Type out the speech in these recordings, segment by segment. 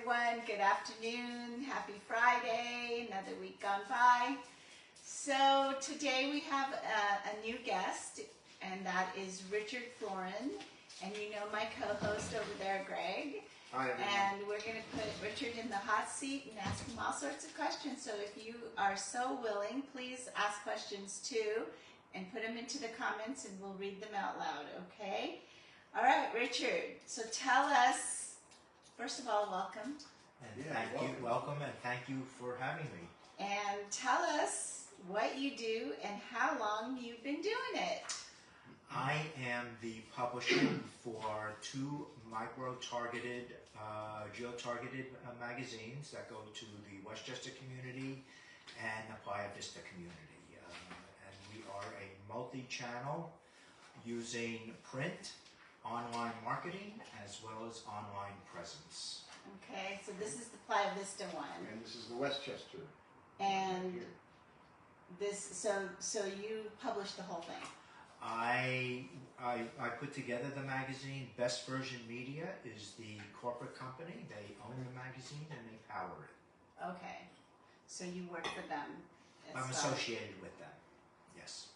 everyone. Good afternoon. Happy Friday. Another week gone by. So today we have a new guest, and that is Richard Florin. And you know my co-host over there, Greg. Hi, everyone. And we're going to put Richard in the hot seat and ask him all sorts of questions. So if you are so willing, please ask questions too, and put them into the comments, and we'll read them out loud, okay? All right, Richard, so tell us, first of all, welcome. And welcome, and thank you for having me. And tell us what you do and how long you've been doing it. I am the publisher for two micro-targeted, geo-targeted magazines that go to the Westchester community and the Playa Vista community. And we are a multi-channel using print, online marketing, as well as online presence. Okay, so this is the Playa Vista one. And this is the Westchester. And here. this, so you published the whole thing. I put together the magazine. Best Version Media is the corporate company. They own the magazine and they power it. Okay, so you work for them. as I'm well. associated with them, yes.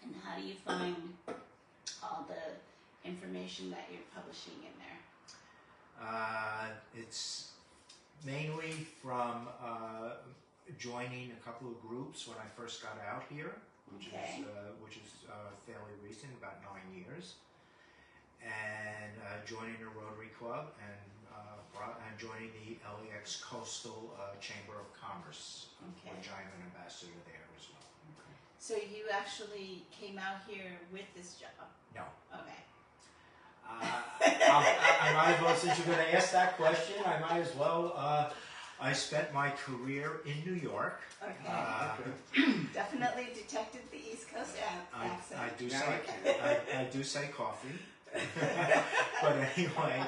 And how do you find all the information that you're publishing in there? It's mainly from joining a couple of groups when I first got out here, which is fairly recent, about 9 years, and joining a Rotary Club and joining the LAX Coastal Chamber of Commerce, which I'm an ambassador there as well. Okay. So you actually came out here with this job? No. Okay. I might as well, since you're going to ask that question, I might as well. I spent my career in New York. Okay. Definitely detected the East Coast accent. I do say coffee. But anyway,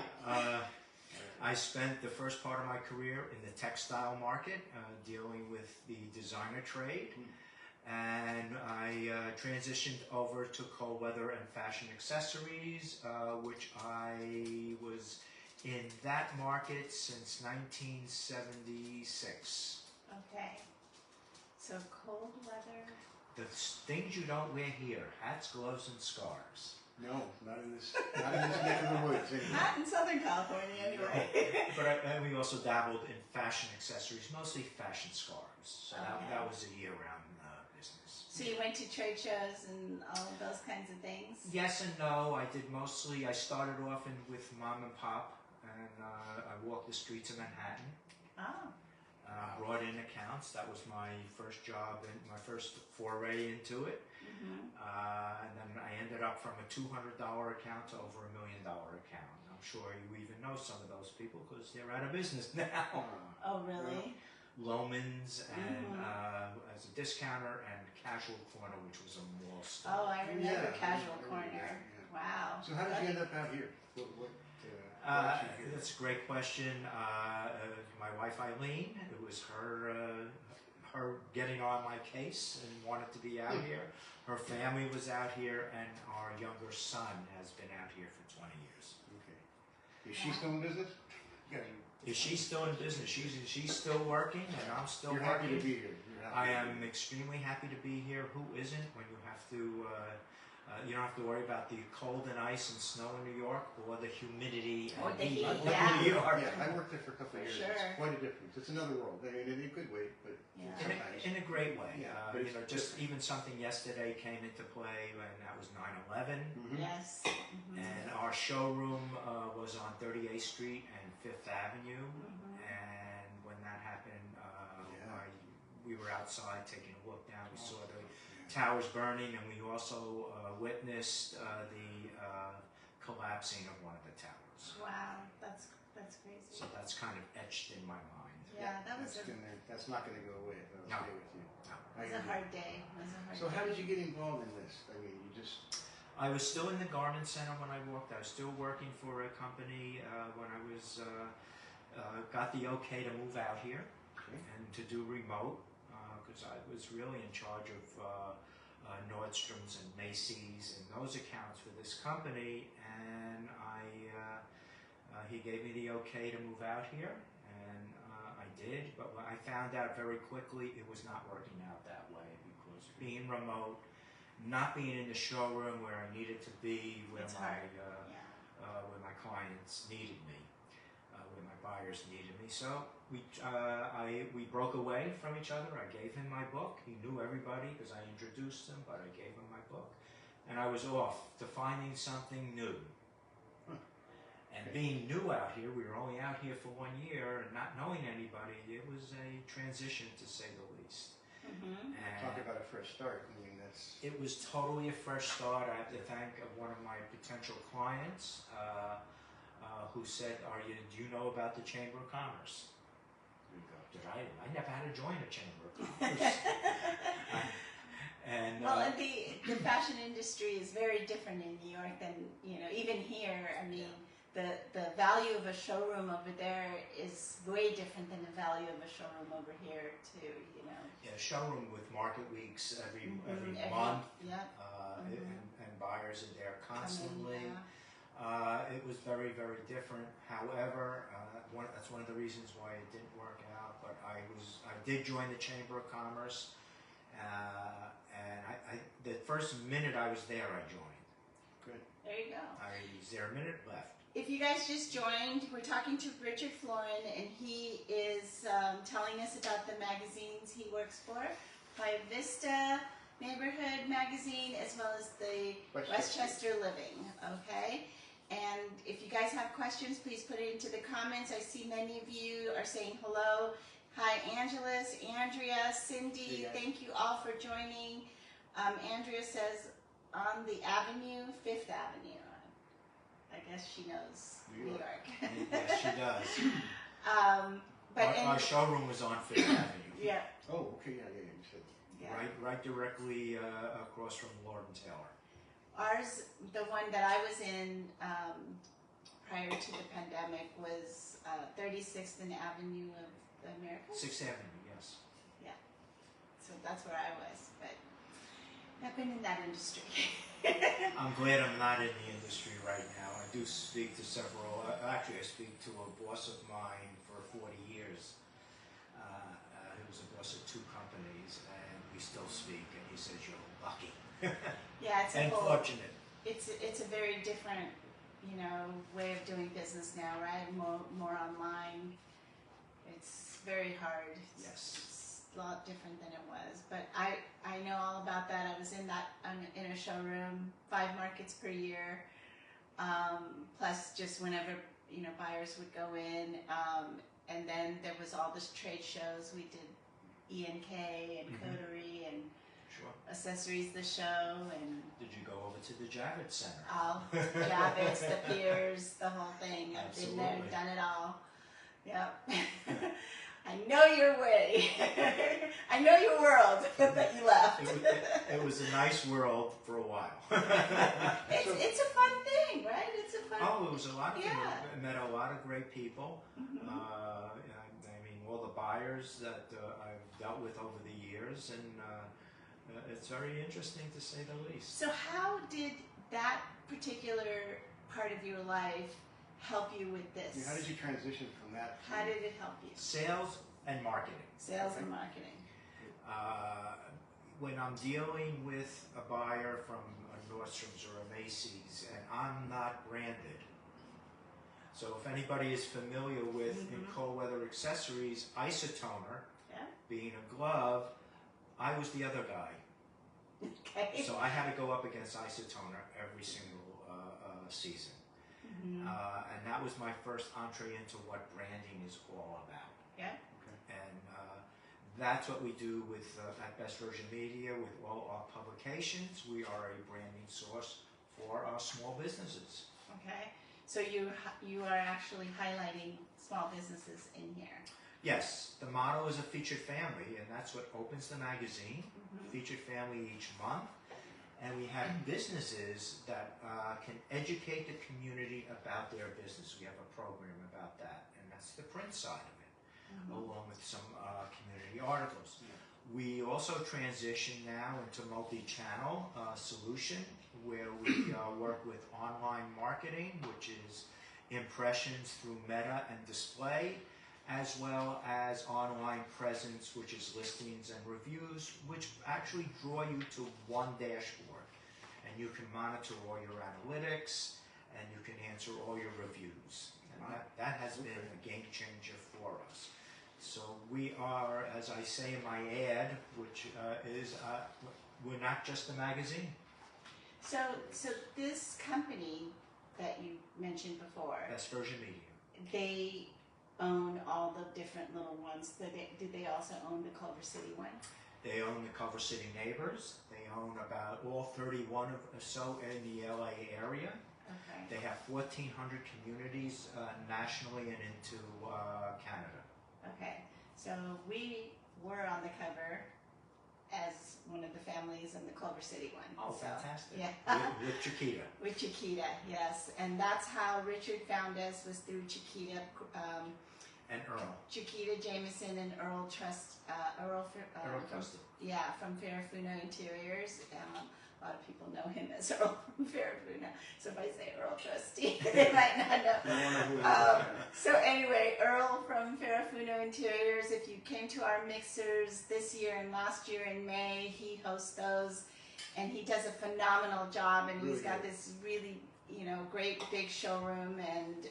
I spent the first part of my career in the textile market, dealing with the designer trade. And I transitioned over to cold weather and fashion accessories, which I was in that market since 1976. Okay. So cold weather. The things you don't wear here: hats, gloves, and scarves. No, not in this neck of the woods. Anyway. Not in Southern California, anyway. But we also dabbled in fashion accessories, mostly fashion scarves. So that was a year-round business. So you went to trade shows and all of those kinds of things? Yes and no. I did mostly. I started off with mom and pop, and I walked the streets of Manhattan. Oh. Brought in accounts. That was my first job and my first foray into it. And then I ended up from a $200 account to over $1 million account. I'm sure you even know some of those people because they're out of business now. Oh, really? Loman's and as a discounter, and Casual Corner, which was a mall store. Oh, I remember Casual Corner. Yeah. Wow. So how did you end up out here? That's a great question. My wife Eileen, it was her getting on my case and wanted to be out here. Her family was out here, and our younger son has been out here for 20 years. Okay. Is she still in business? Is she still in business? She's still working, and I'm still You're working. happy to be here. I am extremely happy to be here. Who isn't when you have to? You don't have to worry about the cold and ice and snow in New York, or the humidity Or and the heat, in yeah. New York. Yeah, I worked there for a couple of years. Sure. It's quite a difference. It's another world. I mean, in a good way, but sometimes. In a great way. Yeah, You know, just even something yesterday came into play, and that was 9/11. Yes. And our showroom was on 38th Street and 5th Avenue. And when that happened, we were outside taking a look down. We saw the towers burning, and we also witnessed the collapsing of one of the towers. Wow, that's crazy. So that's kind of etched in my mind. Yeah, That's not going to go away. That'll No. stay with you. No. It was a hard day. So how did you get involved in this? I mean, you just... I was still in the garment center when I walked. I was still working for a company when I was got the okay to move out here and to do remote, because I was really in charge of Nordstrom's and Macy's and those accounts for this company, and he gave me the okay to move out here, and I did. But I found out very quickly it was not working out that way, because being remote, not being in the showroom where I needed to be, where where my clients needed me, where my buyers needed me. So we broke away from each other. I gave him my book. He knew everybody because I introduced him, but I gave him my book, and I was off to finding something new. And being new out here, we were only out here for 1 year, and not knowing anybody, it was a transition to say the least. Mm-hmm. And Talk about a fresh start. I mean, that's... it was totally a fresh start. I have to thank one of my potential clients who said, do you know about the Chamber of Commerce? I never had to join a Chamber of Commerce. Well, the fashion industry is very different in New York than, even here. I mean, the value of a showroom over there is way different than the value of a showroom over here too, Yeah, showroom with market weeks every month, and buyers are there constantly. It was very, very different. However, that's one of the reasons why it didn't work out. But I did join the Chamber of Commerce, and the first minute I was there, I joined. Good. There you go. I was there a minute, left. If you guys just joined, we're talking to Richard Florin, and he is telling us about the magazines he works for, Playa Vista Neighborhood Magazine, as well as the Westchester Living, okay? And if you guys have questions, please put it into the comments. I see many of you are saying hello. Hi, Angeles, Andrea, Cindy, thank you all for joining. Andrea says, on the avenue, 5th Avenue. I guess she knows New York. Yes, she does. But our showroom was on 5th Avenue. Yeah. Oh, okay, you said. Yeah. Right directly across from Lord and Taylor. Ours, the one that I was in prior to the pandemic, was 36th and Avenue of the Americas. 6th Avenue, yes. Yeah. So that's where I was, but I've been in that industry. I'm glad I'm not in the industry right now. I do speak to several, actually I speak to a boss of mine for 40 years. He was a boss of 2 companies, and we still speak, and he says, you're lucky. Yeah, it's and fortunate. It's a very different, way of doing business now, right? More online. It's very hard. Yes. A lot different than it was, but I know all about that. I was in a showroom, 5 markets per year, plus just whenever buyers would go in, and then there was all this trade shows. We did E&K and Coterie and Accessories the show, and did you go over to the Javits Center? All Javits, the Piers, the whole thing. I've been there, done it all. Yep. I know your way. I know your world that you left. It was a nice world for a while. It's a fun thing, right? It's a fun. Oh, it was a lot of fun. I met a lot of great people. I mean, all the buyers that I've dealt with over the years, and it's very interesting to say the least. So how did that particular part of your life help you with this? How did you transition from that? How did it help you? Sales and marketing. Sales and marketing. When I'm dealing with a buyer from a Nordstrom's or a Macy's, and I'm not branded. So if anybody is familiar with in cold weather accessories, isotoner, being a glove, I was the other guy. Okay. So I had to go up against isotoner every single season. And that was my first entree into what branding is all about. Yeah. And that's what we do with at Best Version Media, with all our publications. We are a branding source for our small businesses. Okay. So you are actually highlighting small businesses in here. Yes, the motto is a featured family, and that's what opens the magazine. Featured family each month. And we have businesses that can educate the community about their business. We have a program about that, and that's the print side of it, along with some community articles. We also transition now into multi-channel solution, where we work with online marketing, which is impressions through meta and display, as well as online presence, which is listings and reviews, which actually draw you to one dashboard. And you can monitor all your analytics, and you can answer all your reviews. And that has been a game changer for us. So we are, as I say in my ad, which is, we're not just a magazine. So this company that you mentioned before, That's Version Media. they own all the different little ones. Did they also own the Culver City one? They own the Culver City Neighbors. They own about all 31 or so in the LA area. Okay. They have 1,400 communities nationally and into Canada. Okay. So we were on the cover as one of the families in the Culver City one. Oh, so, fantastic. Yeah. With Chiquita. With Chiquita, yes. And that's how Richard found us, was through Chiquita. And Earl. Chiquita Jameson and Earl Earl Trusty. Yeah, from Ferrafuno Interiors. A lot of people know him as Earl from Ferrafuno. So if I say Earl Trusty, they might not know. So anyway, Earl from Ferrafuno Interiors, if you came to our mixers this year and last year in May, he hosts those. And he does a phenomenal job. And he's got this really, great big showroom. And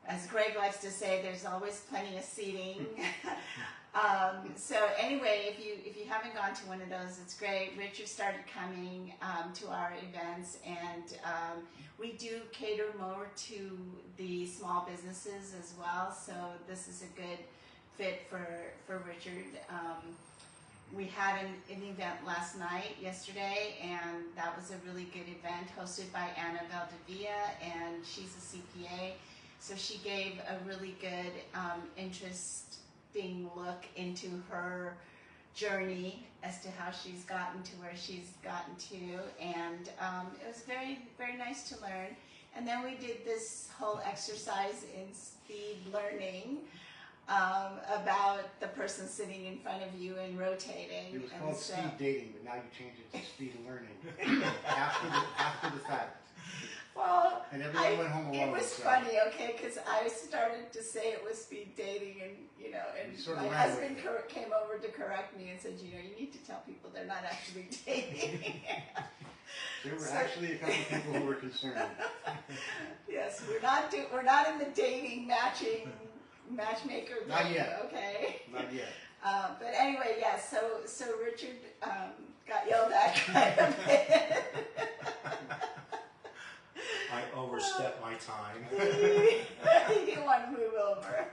as Greg likes to say, there's always plenty of seating. So anyway, if you haven't gone to one of those, it's great. Richard started coming to our events, and we do cater more to the small businesses as well. So this is a good fit for Richard. We had an event yesterday, and that was a really good event hosted by Anna Valdivia, and she's a CPA. So she gave a really good, interesting look into her journey as to how she's gotten to where she's gotten to, and it was very, very nice to learn. And then we did this whole exercise in speed learning about the person sitting in front of you and rotating. It was called speed dating, but now you changed it to speed learning after the fact. Well, and everyone went home alone. It was funny, okay, because I started to say it was speed dating, and and my husband came over to correct me and said, you need to tell people they're not actually dating. There were actually a couple of people who were concerned. Yes, we're not in the dating matchmaker game, not yet. Okay. Not yet. But anyway, yes. So Richard got yelled at quite a bit. I overstepped my time. He didn't want to move over.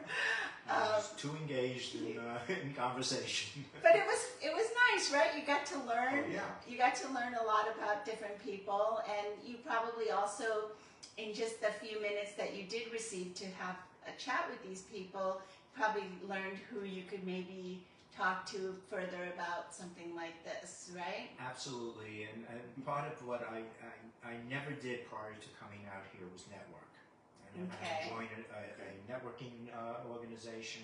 I was too engaged in conversation. But it was nice, right? You got to learn. Oh, yeah. You got to learn a lot about different people, and you probably also, in just the few minutes that you did receive to have a chat with these people, probably learned who you could maybe talk to further about something like this, right? Absolutely, and part of what I never did prior to coming out here was network. I never had to join a networking organization.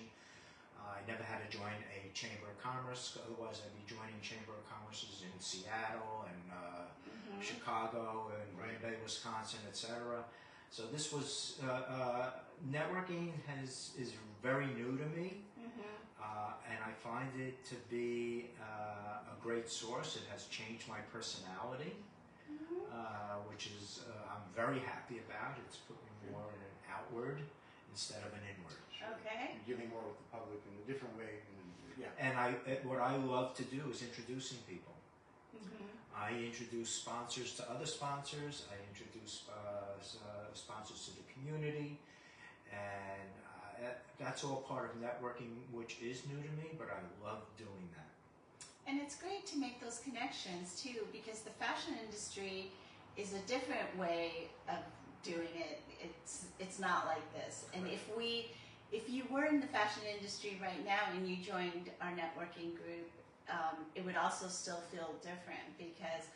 I never had to join a Chamber of Commerce, otherwise I'd be joining Chamber of Commerces in Seattle and Chicago and Green Bay, Wisconsin, etc. So this was, networking is very new to me. And I find it to be a great source. It has changed my personality, which is I'm very happy about. It's put me more in an outward instead of an inward. Okay. You're giving more with the public in a different way. And what I love to do is introducing people. I introduce sponsors to other sponsors. I introduce sponsors to the community, and that's all part of networking, which is new to me, but I love doing that. And it's great to make those connections too, because the fashion industry is a different way of doing it. It's not like this. And if you were in the fashion industry right now and you joined our networking group, it would also still feel different, because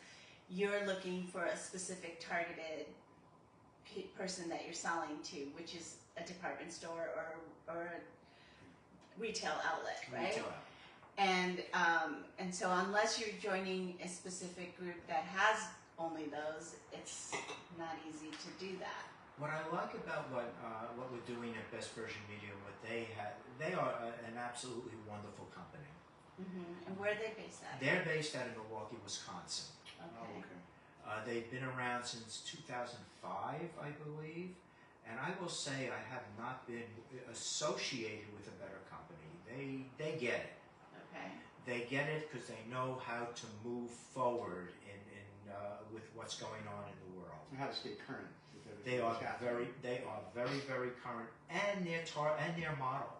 you're looking for a specific targeted person that you're selling to, which is a department store or a retail outlet, right? Retail outlet. And so unless you're joining a specific group that has only those, it's not easy to do that. What I like about what we're doing at Best Version Media, what they are an absolutely wonderful company. And where are they based at? They're based out of Milwaukee, Wisconsin. Okay. They've been around since 2005, I believe, and I will say I have not been associated with a better company. They get it. Okay. They get it because they know how to move forward with what's going on in the world. And how to stay current. They are very current, and their model.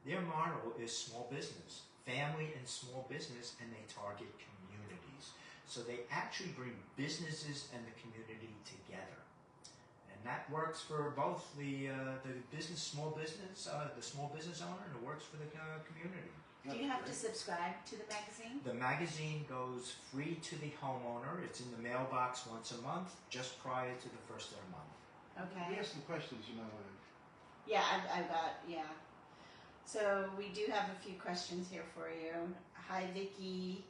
Their model is small business, family and small business, and they target communities. So they actually bring businesses and the community together, and that works for both the small business owner, and it works for the community. Do you have to subscribe to the magazine? The magazine goes free to the homeowner. It's in the mailbox once a month, just prior to the first of the month. Okay. We have some questions you might want to. Yeah, I've got, yeah. So we do have a few questions here for you. Hi, Vicky.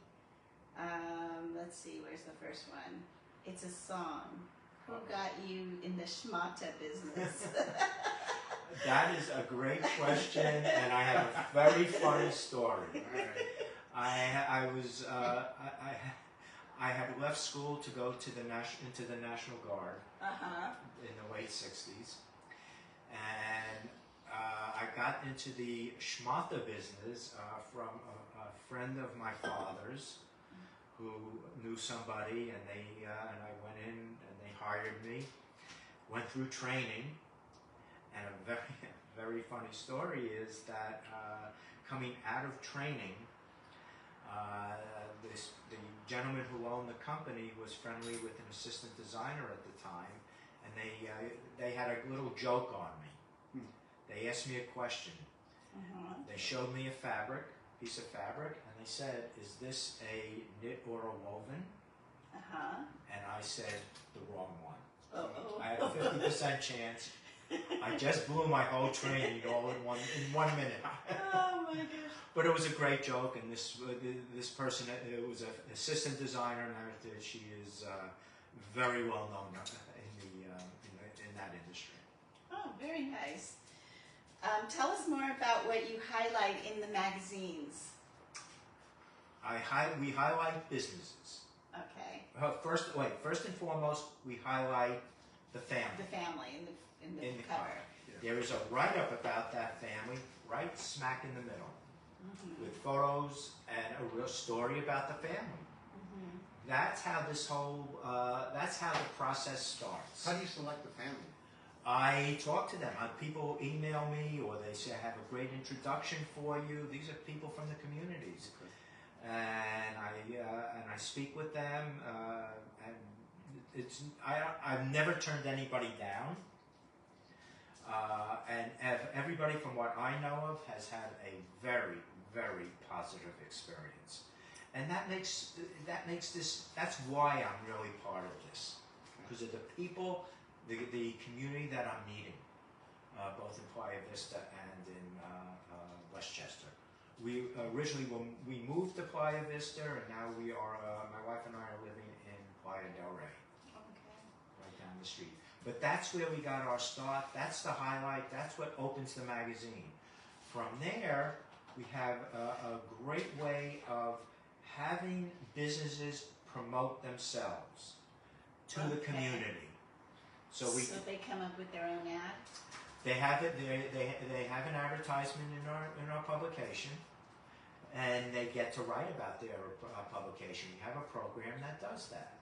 Let's see, where's the first one? It's a song. Who got you in the schmata business? That is a great question, and I have a very funny story. I had left school to go to into the National Guard in the late '60s, and I got into the schmata business from a friend of my father's who knew somebody, and I went in and they hired me. Went through training, and a very funny story is that coming out of training, the gentleman who owned the company was friendly with an assistant designer at the time, and they had a little joke on me. They asked me a question. They showed me a piece of fabric, and they said, "Is this a knit or a woven?" And I said, "The wrong one." I had a 50% chance. I just blew my whole training all in one minute. Oh my gosh! But it was a great joke, and this person, it was an assistant designer, and she is very well known in that industry. Oh, very nice. Tell us more about what you highlight in the magazines. We highlight businesses. Okay. First and foremost, we highlight the family. The family in the cover. There is a write-up about that family right smack in the middle, with photos and a real story about the family. That's how that's how the process starts. How do you select the family? I talk to them. People email me, or they say, "I have a great introduction for you." These are people from the communities. And I speak with them, and I've never turned anybody down, and everybody from what I know of has had a very positive experience, and that's why I'm really part of this, because of the people, the community that I'm meeting, both in Playa Vista and in Westchester. We originally, when we moved to Playa Vista, and now we are, my wife and I are living in Playa del Rey, right down the street. But that's where we got our start. That's the highlight. That's what opens the magazine. From there, we have a great way of having businesses promote themselves to the community. So they come up with their own ad. They have it. They have an advertisement in our publication, and they get to write about their publication. We have a program that does that.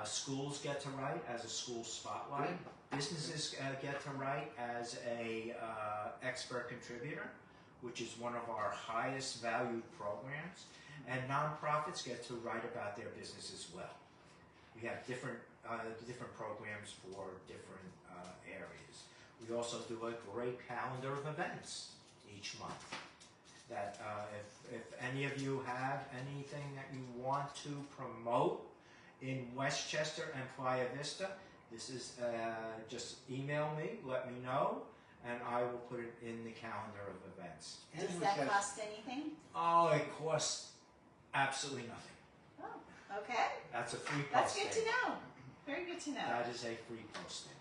Schools get to write as a school spotlight. Businesses get to write as a expert contributor, which is one of our highest valued programs. And nonprofits get to write about their business as well. We have different programs for different areas. We also do a great calendar of events each month. That if any of you have anything that you want to promote in Westchester and Playa Vista, this is just email me, let me know, and I will put it in the calendar of events. Does that cost anything? Oh, it costs absolutely nothing. Oh, okay. That's a free posting. That's good to know. Very good to know. That is a free posting.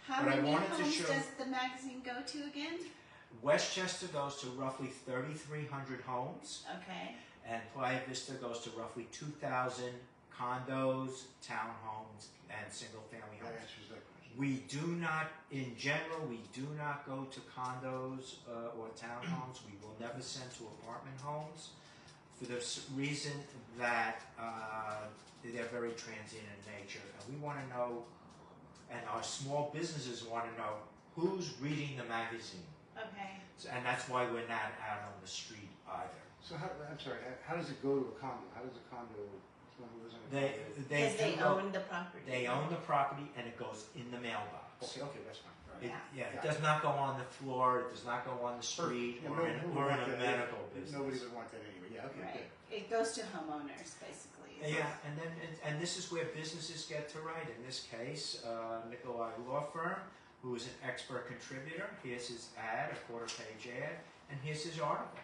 How But I many wanted to homes show- does the magazine go to again? Westchester goes to roughly 3,300 homes, Okay. and Playa Vista goes to roughly 2,000 condos, townhomes, and single-family That homes. answers that question. We do not, in general, we do not go to condos or townhomes. We will never send to apartment homes for the reason that they're very transient in nature. And we want to know, and our small businesses want to know, who's reading the magazine. Okay. So, and that's why we're not out on the street either. So I'm sorry, how does it go to a condo? How does a condo, someone who lives in a condo? Because they do go- own the property. They own the property, and it goes in the mailbox. Okay, that's fine. All right. It does not go on the floor, it does not go on the street, Yeah, or in who would a want that? medical business. Nobody would want that anyway. Yeah, okay, Right. good. It goes to homeowners, basically. Yeah, and this is where businesses get to write. In this case, Nikolai Law Firm, who is an expert contributor. Here's his ad, a quarter-page ad, and here's his article.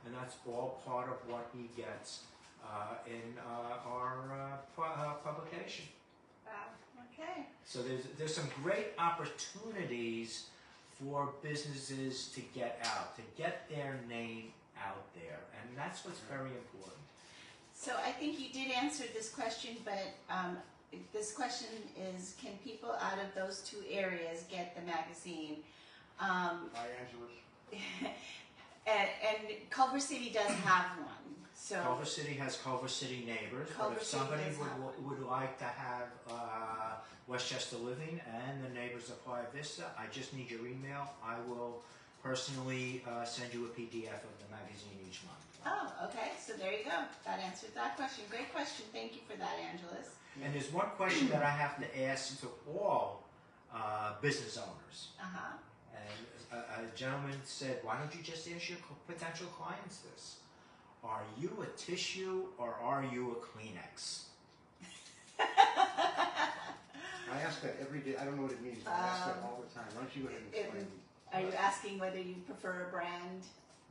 And that's all part of what he gets in our publication. Wow. Okay. So there's some great opportunities for businesses to get out, to get their name out there, and that's what's very important. So I think you did answer this question, but this question is, can people out of those two areas get the magazine? Hi, Angela. And Culver City does have one. So Culver City has Culver City Neighbors, but Culver if City somebody does have one. would like to have Westchester Living and the Neighbors of Playa Vista, I just need your email. I will personally send you a PDF of the magazine each month. Oh, okay. So there you go. That answered that question. Great question. Thank you for that, Angelus. And there's one question that I have to ask to all business owners. Uh-huh. And a gentleman said, why don't you just ask your potential clients this? Are you a tissue or are you a Kleenex? I ask that every day. I don't know what it means, but I ask that all the time. Why don't you go ahead and explain? Are you asking whether you prefer a brand?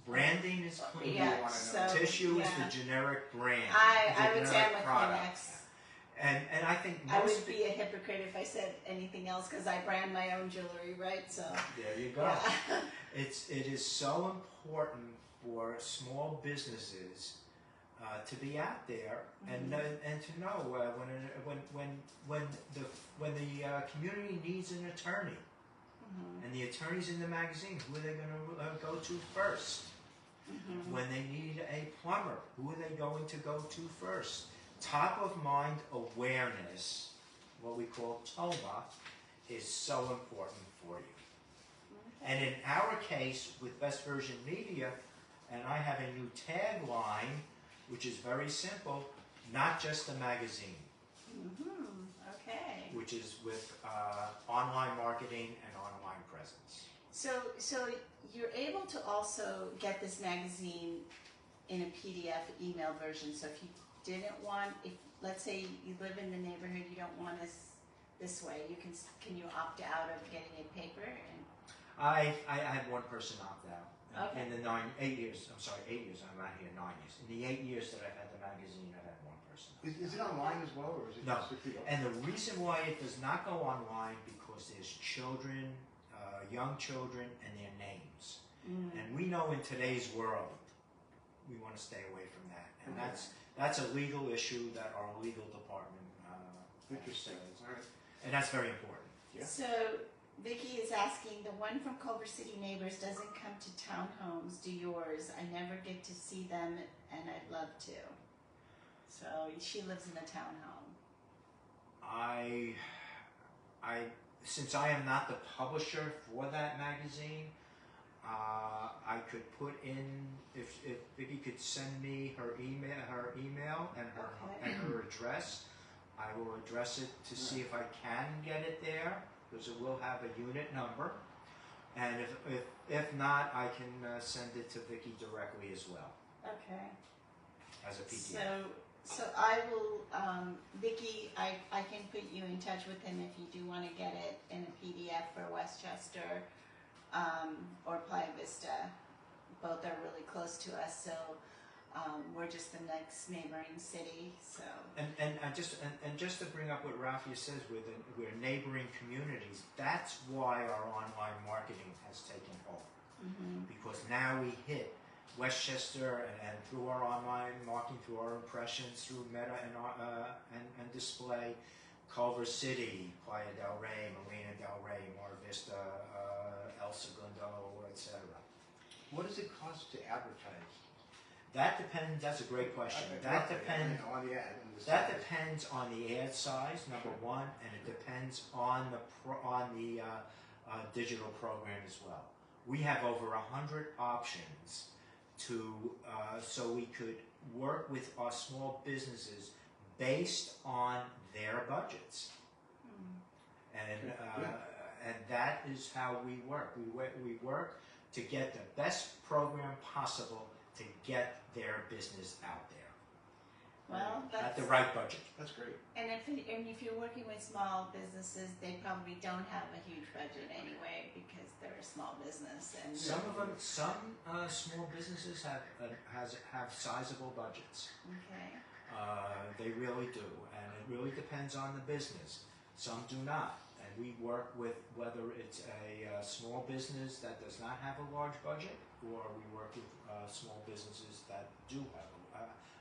Branding is clean. Yeah, wanna so Tissue is yeah. the generic brand. I the would say I'm generic a product. Kleenex. And I think I most would be a hypocrite if I said anything else because I brand my own jewelry, right? So there you go. yeah. It is so important for small businesses to be out there and to know when the community needs an attorney and the attorney's in the magazine, who are they going to go to first? When they need a plumber, who are they going to go to first? Top of mind awareness, what we call TOMA, is so important for you. And in our case, with Best Version Media, and I have a new tagline, which is very simple, not just a magazine, Okay. which is with online marketing and online presence. So you're able to also get this magazine in a PDF email version. So if you didn't want, if let's say you live in the neighborhood, you don't want us this way, can you opt out of getting it paper? And I had one person opt out. Okay. In the 8 years, I'm not here 9 years. In the 8 years that I've had the magazine, I've had one person. Is it online as well, or is it No. just strictly? And the reason why it does not go online because there's children, young children, and their names. And we know in today's world, we want to stay away from that. And that's a legal issue that our legal department Interesting. says. All right. And that's very important. Yeah. so Vicky is asking, the one from Culver City Neighbors doesn't come to townhomes. Do yours? I never get to see them, and I'd love to. So she lives in a townhome. Since I am not the publisher for that magazine, I could put in, if Vicky could send me her email and her address, I will address it to see if I can get it there, because it will have a unit number. And if not, I can send it to Vicky directly as well Okay. as a PDF. So I will, Vicky, I can put you in touch with him if you do want to get it in a PDF for Westchester or Playa Vista. Both are really close to us, so We're just the next neighboring city, so. And just to bring up what Rafia says, we're neighboring communities. That's why our online marketing has taken hold, because now we hit Westchester and through our online marketing, through our impressions, through Meta and display, Culver City, Playa del Rey, Marina del Rey, Mar Vista, El Segundo, etc. What does it cost to advertise? That depends. That's a great question. That depends on the ad. That depends on the ad size, number one, and it depends on the digital program as well. We have over 100 options so we could work with our small businesses based on their budgets, and that is how we work. We work to get the best program possible to get their business out there. Well, at the right budget. That's great. And if you're working with small businesses, they probably don't have a huge budget anyway because they're a small business. And Some small businesses have sizable budgets. Okay. They really do, and it really depends on the business. Some do not, and we work with whether it's a small business that does not have a large budget, or we work with small businesses that do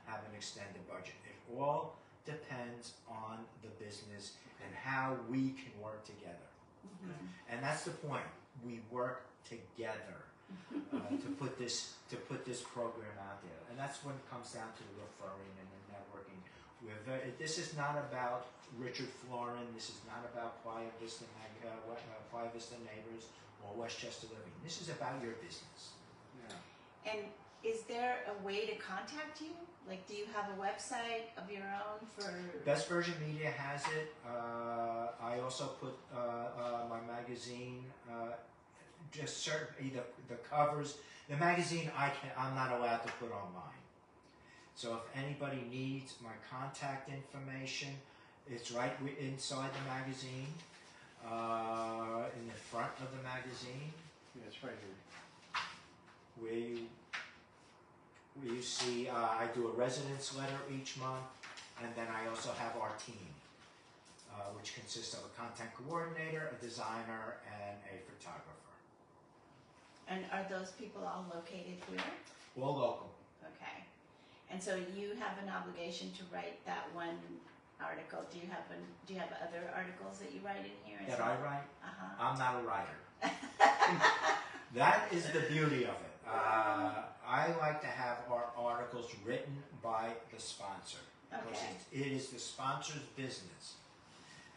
have an extended budget. It all depends on the business and how we can work together. And that's the point. We work together to put this program out there, and that's when it comes down to the referring and the networking. This is not about Richard Florin. This is not about Playa Vista Neighbors or Westchester Living. This is about your business. Yeah. And is there a way to contact you? Like, do you have a website of your own for? Best Version Media has it. I also put my magazine, just either the covers. The magazine I'm not allowed to put online. So if anybody needs my contact information, it's right inside the magazine, in the front of the magazine. Yeah, it's right here. Where you see, I do a residence letter each month, and then I also have our team, which consists of a content coordinator, a designer, and a photographer. And are those people all located here? All local. Okay. And so you have an obligation to write that one article. Do you have other articles that you write in here? That I write? Uh-huh. I'm not a writer. That is the beauty of it. I like to have our articles written by the sponsor. Because it is the sponsor's business.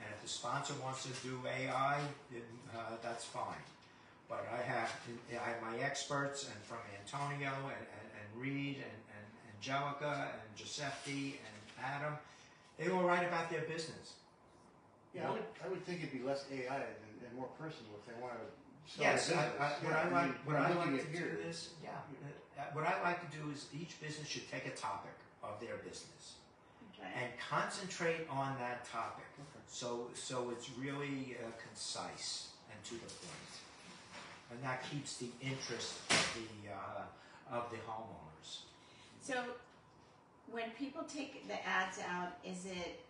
And if the sponsor wants to do AI, that's fine. But I have my experts, and from Antonio and Reed and Angelica and Giuseppe and Adam, they all write about their business. Yeah, I would think it'd be less AI and more personal if they want to. Yes, what I like to do is what I like to do is each business should take a topic of their business and concentrate on that topic. So it's really concise and to the point, and that keeps the interest of the homeowners. So when people take the ads out, is it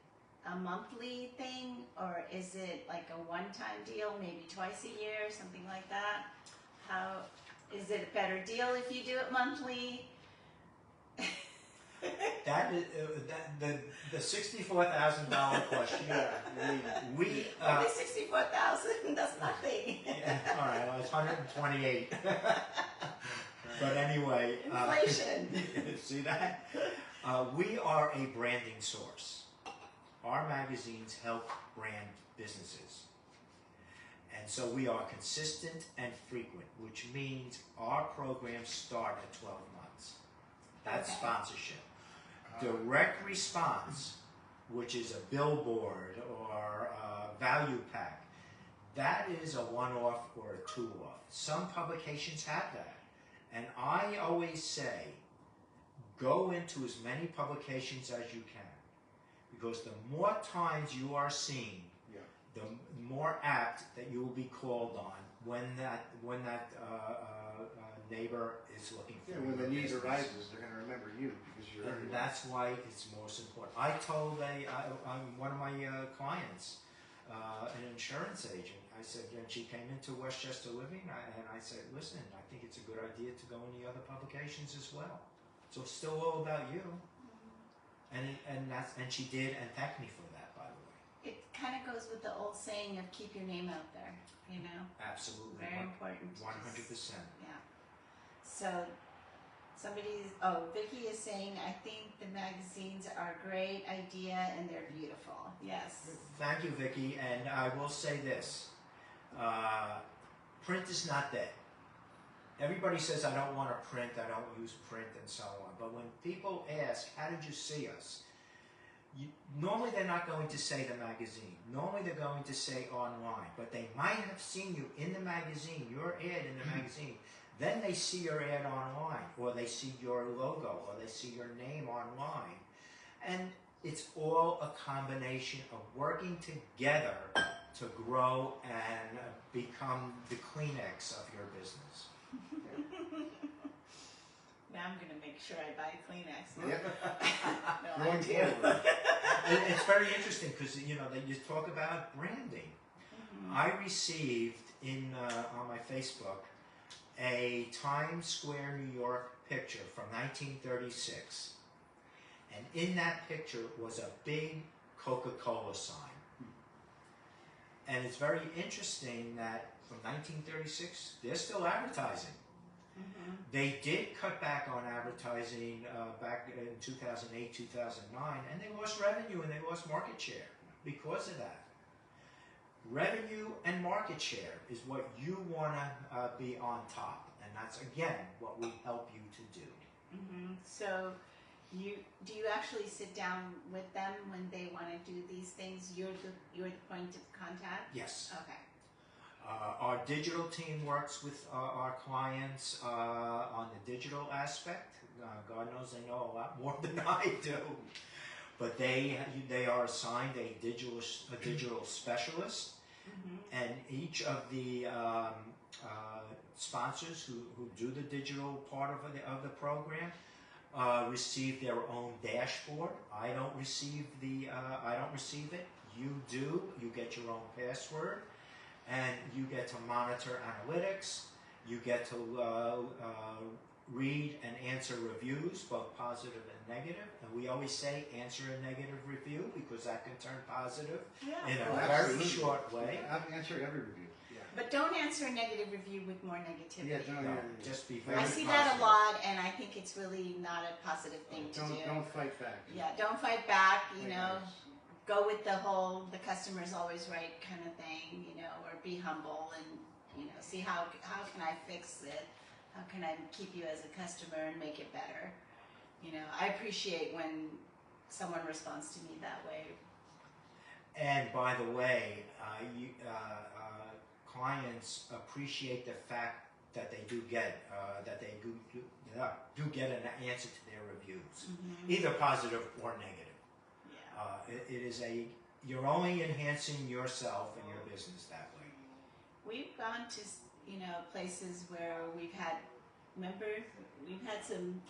a monthly thing, or is it like a one-time deal, maybe twice a year, something like that? How is it a better deal if you do it monthly? That is the $64,000 question. We only 64,000. That's nothing. All right, well, it's 128. But anyway, inflation. See that? We are a branding source. Our magazines help brand businesses. And so we are consistent and frequent, which means our programs start at 12 months. That's sponsorship. Direct response, which is a billboard or a value pack, that is a one-off or a two-off. Some publications have that. And I always say, go into as many publications as you can. Because the more times you are seen, the more apt that you will be called on when that neighbor is looking for Yeah, your when the need business. arises, they're going to remember you because you're. And that's why it's most important. I told one of my clients, an insurance agent, I said, and she came into Westchester Living, and I said, listen, I think it's a good idea to go in the other publications as well. So it's still all about you. And she did, and thanked me for that, by the way. It kind of goes with the old saying of keep your name out there, you know? Absolutely. Very important. 100%. Yeah. So Vicky is saying, I think the magazines are a great idea and they're beautiful. Yes. Thank you, Vicky. And I will say this. Print is not dead. Everybody says, I don't want to print, I don't use print, and so on. But when people ask, how did you see us? Normally they're not going to say the magazine. Normally they're going to say online. But they might have seen you in the magazine, your ad in the magazine. Then they see your ad online, or they see your logo, or they see your name online. And it's all a combination of working together to grow and become the Kleenex of your business. Now I'm going to make sure I buy Kleenex. Yep. No, Going I do. forward. It's very interesting because you talk about branding. I received on my Facebook a Times Square, New York picture from 1936, and in that picture was a big Coca-Cola sign. And it's very interesting that from 1936 they're still advertising. They did cut back on advertising back in 2008, 2009, and they lost revenue and they lost market share because of that. Revenue and market share is what you want to be on top, and that's again what we help you to do. So, do you actually sit down with them when they want to do these things? You're the point of contact? Yes. Okay. Our digital team works with our clients on the digital aspect. God knows they know a lot more than I do. But they are assigned a digital specialist, and each of the sponsors who do the digital part of the program receive their own dashboard. I don't receive it. You do. You get your own password. And you get to monitor analytics, you get to read and answer reviews, both positive and negative. And we always say answer a negative review because that can turn positive in a very short way. I've answered every review. Yeah. But don't answer a negative review with more negativity. Yeah, don't. Just be very I see positive. that a lot, and I think it's really not a positive thing to do. Don't fight back. Yeah, don't fight back, you know. Go with the whole, the customer's always right kind of thing, you know, or be humble and, you know, see how can I fix it? How can I keep you as a customer and make it better? You know, I appreciate when someone responds to me that way. And by the way, clients appreciate the fact that they do get an answer to their reviews, either positive or negative. You're only enhancing yourself and your business that way. We've gone to, you know, places where we've had some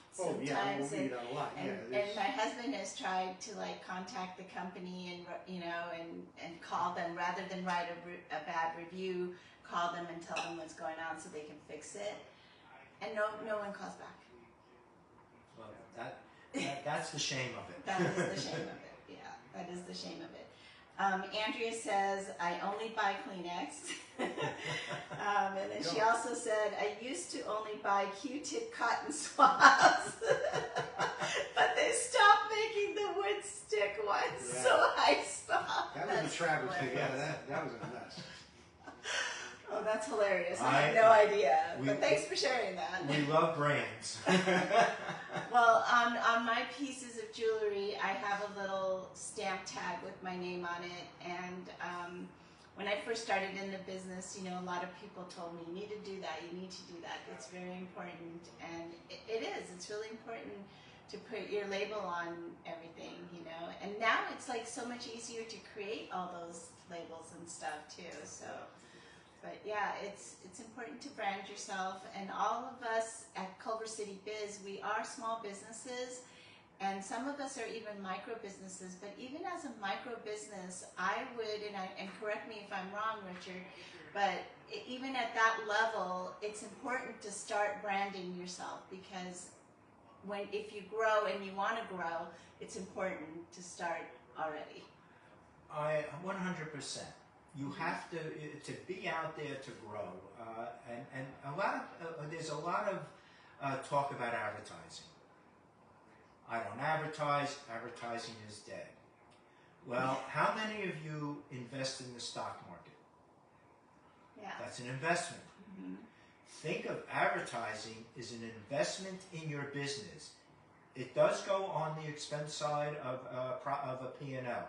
times, we'll meet a lot. and my husband has tried to like contact the company and, you know, and call them rather than write a bad review, call them and tell them what's going on so they can fix it, and no one calls back. Well, that's the shame of it. That is the shame of it. That is the shame of it. Andrea says, I only buy Kleenex. And then she also said, I used to only buy Q-tip cotton swabs. But they stopped making the wood stick ones, so I stopped. That was a travesty. Yeah, that was a mess. Oh, that's hilarious. I had no idea. But thanks for sharing that. We love brands. Well, on my pieces of jewelry, I have a little stamp tag with my name on it. And when I first started in the business, you know, a lot of people told me, you need to do that, you need to do that. It's very important. And it is. It's really important to put your label on everything, you know. And now it's like so much easier to create all those labels and stuff too. So, but yeah, it's important to brand yourself. And all of us at Culver City Biz, we are small businesses, and some of us are even micro businesses. But even as a micro business, I would, and correct me if I'm wrong, Richard, but even at that level, it's important to start branding yourself, because if you grow and you want to grow, it's important to start already. 100%. You have to be out there to grow, and there's a lot of talk about advertising. I don't advertise. Advertising is dead. Well, how many of you invest in the stock market? Yeah. That's an investment. Mm-hmm. Think of advertising as an investment in your business. It does go on the expense side of a P&L,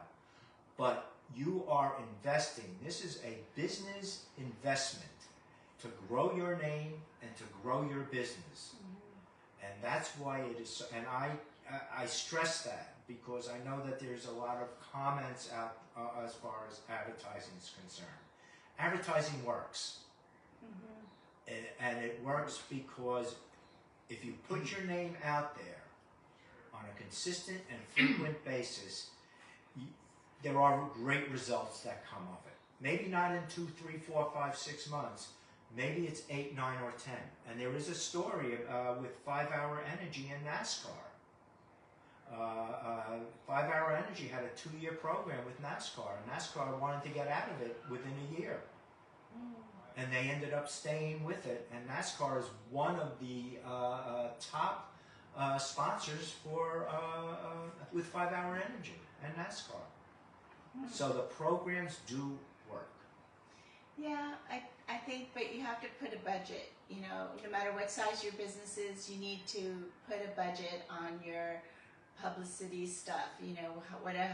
but you are investing. This is a business investment to grow your name and to grow your business. Mm-hmm. And that's why it is. And I stress that because I know that there's a lot of comments out as far as advertising is concerned. Advertising works. Mm-hmm. And it works because if you put your name out there on a consistent and frequent basis, there are great results that come of it. Maybe not in 2, 3, 4, 5, 6 months. Maybe it's 8, 9, or 10. And there is a story with 5 Hour Energy in NASCAR. 5 Hour Energy had a 2-year program with NASCAR, and NASCAR wanted to get out of it within a year. And they ended up staying with it, and NASCAR is one of the top sponsors with 5 Hour Energy and NASCAR. So the programs do work. Yeah, I think, but you have to put a budget. You know, no matter what size your business is, you need to put a budget on your publicity stuff. You know,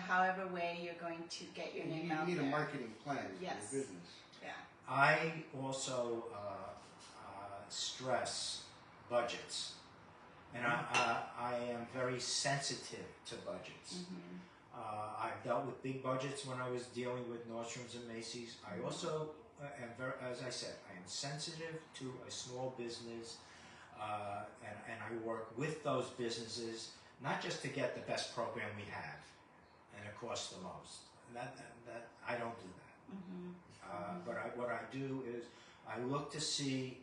however way you're going to get your name out there. You need a marketing plan for your business. Yeah. I also stress budgets, and I am very sensitive to budgets. Mm-hmm. I've dealt with big budgets when I was dealing with Nordstrom's and Macy's. I also am very, as I said, I am sensitive to a small business, and I work with those businesses not just to get the best program we have, and it costs the most. That I don't do that. Mm-hmm. But what I do is I look to see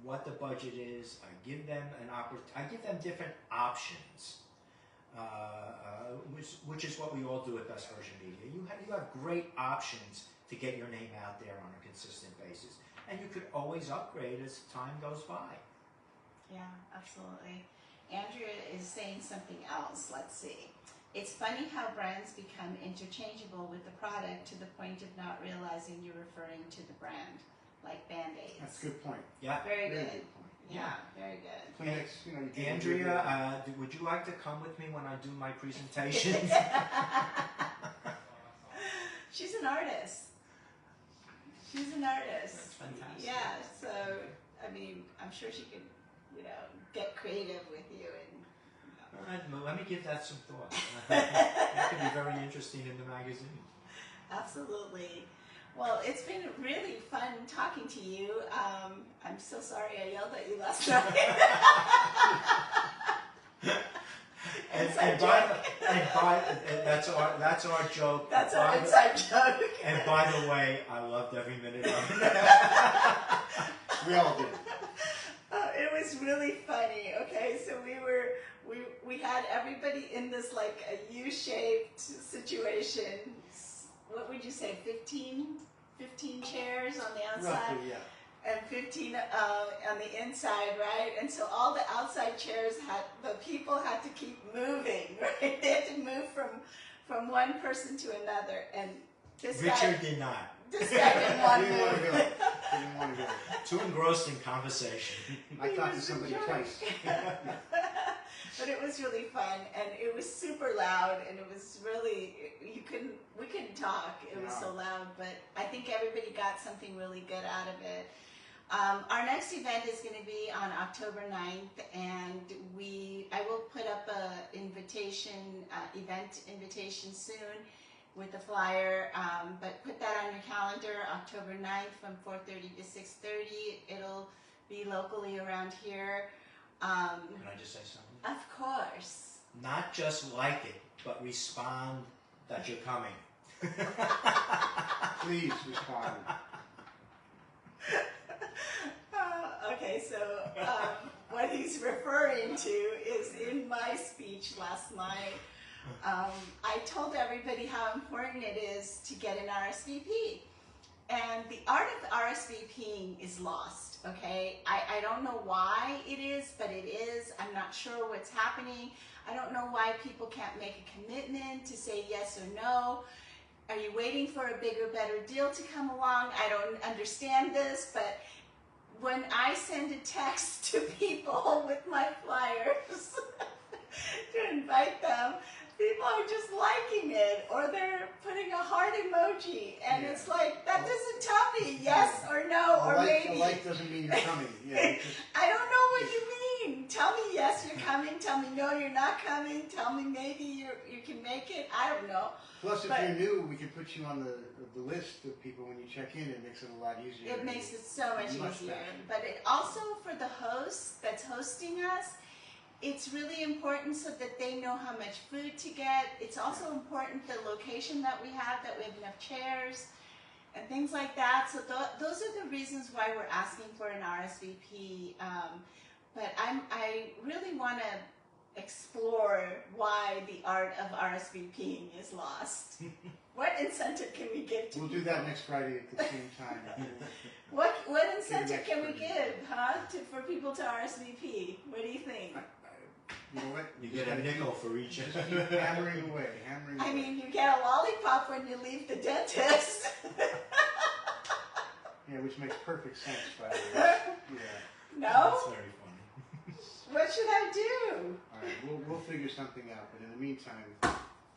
what the budget is. I give them I give them different options. Which is what we all do at Best Version Media. You have great options to get your name out there on a consistent basis, and you could always upgrade as time goes by. Yeah, absolutely. Andrea is saying something else. Let's see. It's funny how brands become interchangeable with the product to the point of not realizing you're referring to the brand, like Band-Aids. That's a good point. Yeah, very good. Good point. Yeah, very good. Kleenex, you know, Andrea, would you like to come with me when I do my presentations? She's an artist. She's an artist. That's fantastic. Yeah, so, I mean, I'm sure she could, you know, get creative with you. And All right, well, let me give that some thought. That could be very interesting in the magazine. Absolutely. Well, it's been really fun talking to you. I'm so sorry I yelled at you last night. That's our joke. That's our inside joke. And by the way, I loved every minute of it. We all did. It was really funny. Okay, so we had everybody in this like a U-shaped situation. What would you say? 15 chairs on the outside. Roughly, yeah. And 15 on the inside, right? And so all the outside chairs the people had to keep moving, right? They had to move from one person to another. And this Richard did not. This guy didn't want to move. Didn't want to go. Too engrossed in conversation. I talked to somebody twice. But it was really fun, and it was super loud, and it was really, we couldn't talk. It was so loud, but I think everybody got something really good out of it. Our next event is going to be on October 9th, and I will put up a event invitation soon with the flyer, but put that on your calendar, October 9th from 4:30 to 6:30. It'll be locally around here. Can I just say something? Of course. Not just like it, but respond that you're coming. Please respond. Okay, so what he's referring to is in my speech last night. I told everybody how important it is to get an RSVP. And the art of RSVPing is lost, okay? I don't know why it is, but it is. I'm not sure what's happening. I don't know why people can't make a commitment to say yes or no. Are you waiting for a bigger, better deal to come along? I don't understand this, but when I send a text to people with my flyers to invite them, people are just liking it, or they're putting a heart emoji, and it's like, that doesn't tell me yes or no, or maybe. A like doesn't mean you're coming. Yeah, I don't know what you mean. Tell me yes, you're coming. Tell me no, you're not coming. Tell me maybe you can make it. I don't know. Plus, if you're new, we can put you on the list of people when you check in. It makes it a lot easier. It makes it so much easier. But it also, for the host that's hosting us, it's really important so that they know how much food to get. It's also important the location that we have enough chairs and things like that. So those are the reasons why we're asking for an RSVP. But I really want to explore why the art of RSVPing is lost. What incentive can we give to We'll people? do that next Friday at the same time. What incentive can we give, for people to RSVP? What do you think? You know what? You get a nickel for each. Just keep hammering away, hammering away. I mean, you get a lollipop when you leave the dentist. Yeah, which makes perfect sense, by the way. Yeah. No? That's very funny. What should I do? All right, we'll figure something out. But in the meantime,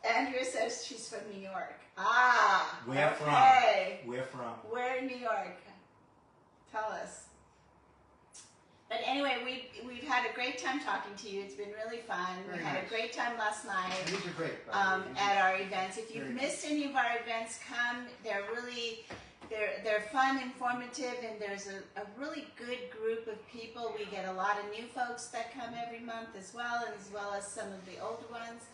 Andrea says she's from New York. Ah, Where okay. from? Where from? Where in New York? Tell us. But anyway, we've had a great time talking to you. It's been really fun. Very we had nice. a great time last night. and these are great. By the way. These At are- our events. If you've Very missed any of our events, come. They're fun, informative, and there's a really good group of people. We get a lot of new folks that come every month as well as some of the older ones.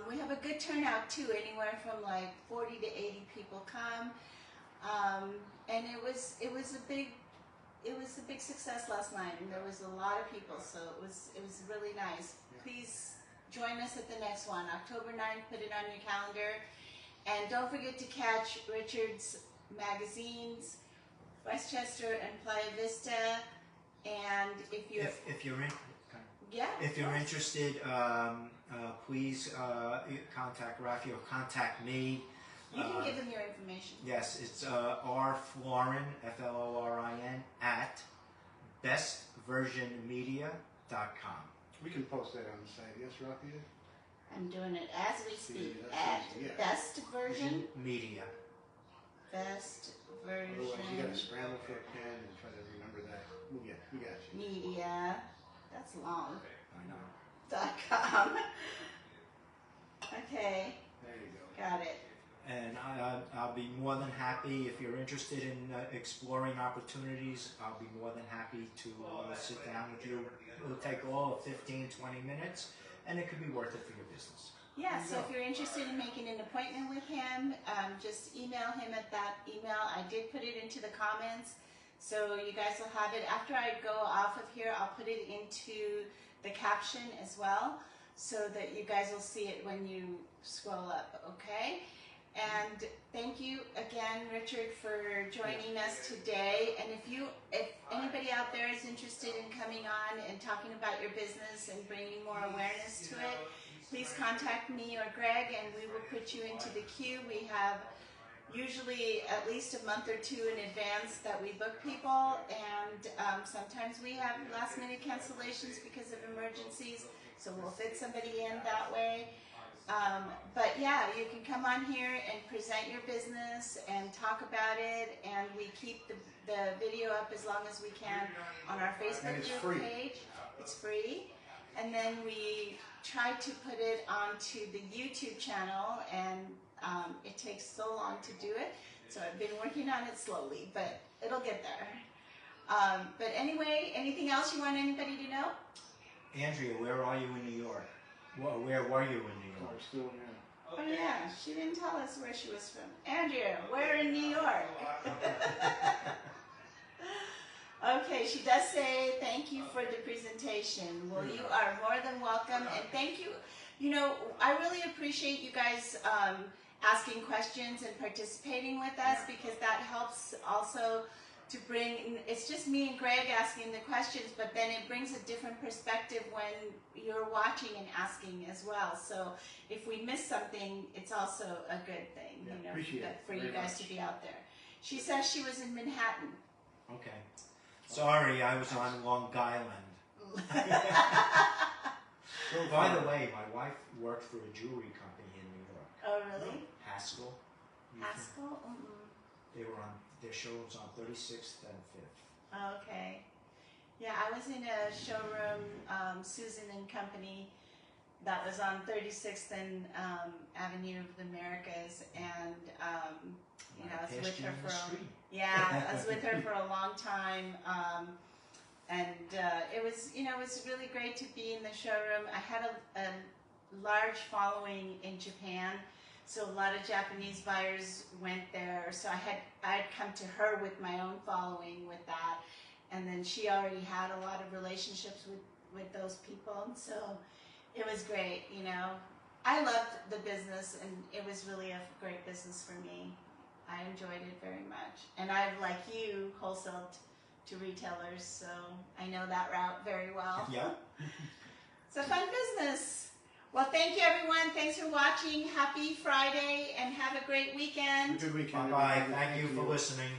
We have a good turnout too, anywhere from like 40 to 80 people come, and it was a big success last night, and there was a lot of people, so it was really nice. Yeah. Please join us at the next one, October 9th. Put it on your calendar, and don't forget to catch Richard's magazines, Westchester and Playa Vista, and if you're If you're interested, please contact Rafia or contact me. you can give them your information. Yes, it's rflorin, Florin, at bestversionmedia.com. We can post that on the site. Yes, Rafia? I'm doing it as we speak. that's At easy, yeah. Best Version, Media. Best Otherwise, you got to Version scramble for a pen and try to remember that. We got you. Media. That's long. I know. .com. Okay, There you go. got it. And I'll be more than happy, if you're interested in exploring opportunities, I'll be more than happy to sit down with you. It'll take all of 15, 20 minutes, and it could be worth it for your business. Yeah, so if you're interested in making an appointment with him, just email him at that email. I did put it into the comments, so you guys will have it. After I go off of here, I'll put it into the caption as well, so that you guys will see it when you scroll up, okay? And thank you again, Richard, for joining us today. And if anybody out there is interested in coming on and talking about your business and bringing more awareness to it, please contact me or Greg, and we will put you into the queue. We have usually at least a month or two in advance that we book people, and sometimes we have last-minute cancellations because of emergencies, so we'll fit somebody in that way. But yeah, you can come on here and present your business and talk about it, and we keep the video up as long as we can on our Facebook group page. It's free. And then we try to put it onto the YouTube channel, and it takes so long to do it. So I've been working on it slowly, but it'll get there. But anyway, anything else you want anybody to know? Andrea, where are you in New York? Well, where were you in New York? We're still here. Oh yeah, she didn't tell us where she was from. Andrea, where in New York? Okay, she does say thank you for the presentation. Well, you are more than welcome, and thank you. You know, I really appreciate you guys asking questions and participating with us, because that helps also to bring, it's just me and Greg asking the questions, but then it brings a different perspective when you're watching and asking as well. So if we miss something, it's also a good thing, you know, for you guys to be out there. She says she was in Manhattan. Okay. Sorry, I was on Long Island. By the way, my wife worked for a jewelry company in New York. Oh, really? Haskell. Haskell? They were on, their showrooms on 36th and 5th. Okay. Yeah, I was in a showroom, Susan and Company, that was on 36th and Avenue of the Americas, and you know, I was with her for I was with her for a long time, and it was, you know, it was really great to be in the showroom. I had a large following in Japan, so a lot of Japanese buyers went there. So I'd come to her with my own following with that, and then she already had a lot of relationships with those people, and so it was great. You know, I loved the business, and it was really a great business for me. I enjoyed it very much, and I've, like you, wholesaled to retailers, so I know that route very well. Yeah. It's a fun business. Well, thank you, everyone. Thanks for watching. Happy Friday, and have a great weekend. Have a good weekend. Bye-bye. Thank you for listening.